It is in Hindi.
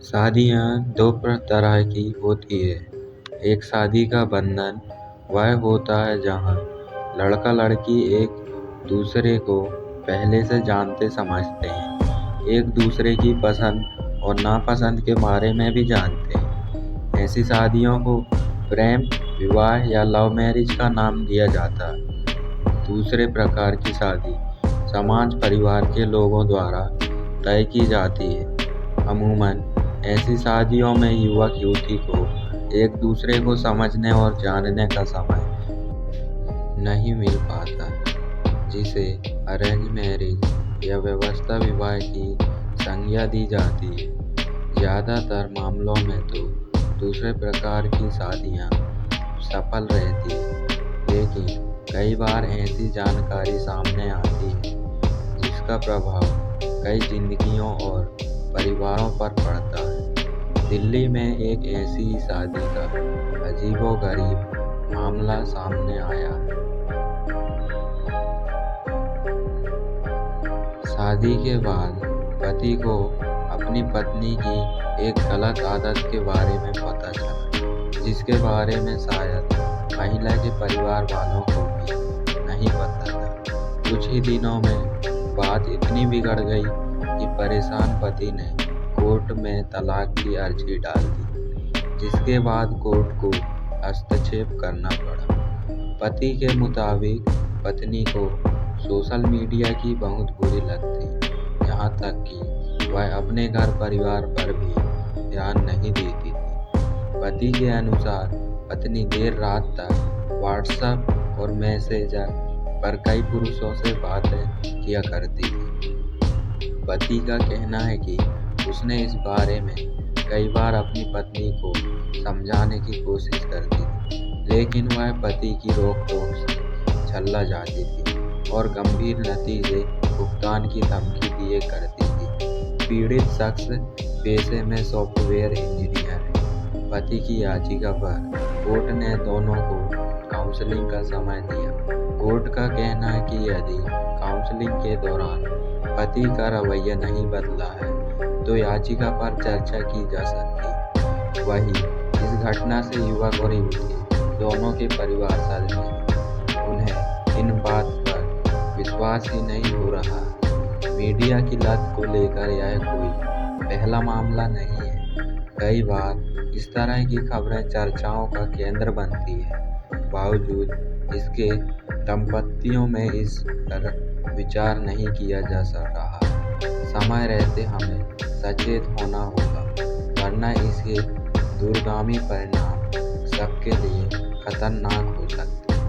शादियाँ दो तरह की होती है। एक शादी का बंधन वह होता है जहाँ लड़का लड़की एक दूसरे को पहले से जानते समझते हैं, एक दूसरे की पसंद और नापसंद के बारे में भी जानते हैं। ऐसी शादियों को प्रेम विवाह या लव मैरिज का नाम दिया जाता है। दूसरे प्रकार की शादी समाज परिवार के लोगों द्वारा तय की जाती है। अमूमन ऐसी शादियों में युवक युवती को एक दूसरे को समझने और जानने का समय नहीं मिल पाता, जिसे अरेंज मैरिज या व्यवस्था विवाह की संज्ञा दी जाती है। ज़्यादातर मामलों में तो दूसरे प्रकार की शादियाँ सफल रहती है, लेकिन कई बार ऐसी जानकारी सामने आती है जिसका प्रभाव कई जिंदगियों और परिवारों पर पड़ता है। दिल्ली में एक ऐसी ही शादी का अजीबोगरीब मामला सामने आया। शादी के बाद पति को अपनी पत्नी की एक गलत आदत के बारे में पता चला, जिसके बारे में शायद महिला के परिवार वालों को भी नहीं पता था। कुछ ही दिनों में बात इतनी बिगड़ गई कि परेशान पति ने कोर्ट में तलाक की अर्जी डाल दी, जिसके बाद कोर्ट को हस्तक्षेप करना पड़ा। पति के मुताबिक पत्नी को सोशल मीडिया की बहुत बुरी लत थी, यहाँ तक कि वह अपने घर परिवार पर भी ध्यान नहीं देती थी। पति के अनुसार पत्नी देर रात तक व्हाट्सएप और मैसेंजर पर कई पुरुषों से बातें किया करती थी। पति का कहना है कि उसने इस बारे में कई बार अपनी पत्नी को समझाने की कोशिश करती थी, लेकिन वह पति की रोक-टोक से झल्ला जाती थी और गंभीर नतीजे भुगतान की धमकी दिए करती थी। पीड़ित शख्स पेशे में सॉफ्टवेयर इंजीनियर है। पति की याचिका पर कोर्ट ने दोनों को काउंसलिंग का समय दिया। कोर्ट का कहना है कि यदि काउंसलिंग के दौरान पति का रवैया नहीं बदला है तो याचिका पर चर्चा की जा सकती है। वहीं इस घटना से युवक और युवती दोनों के परिवार सदमे हैं। उन्हें इन बात पर विश्वास ही नहीं हो रहा। मीडिया की लत को लेकर यह कोई पहला मामला नहीं है। कई बार इस तरह की खबरें चर्चाओं का केंद्र बनती है। बावजूद इसके दंपतियों में इस पर विचार नहीं किया जा रहा। समय रहते हमें सचेत होना होगा, वरना इसके दूरगामी परिणाम सबके लिए खतरनाक हो सकते हैं।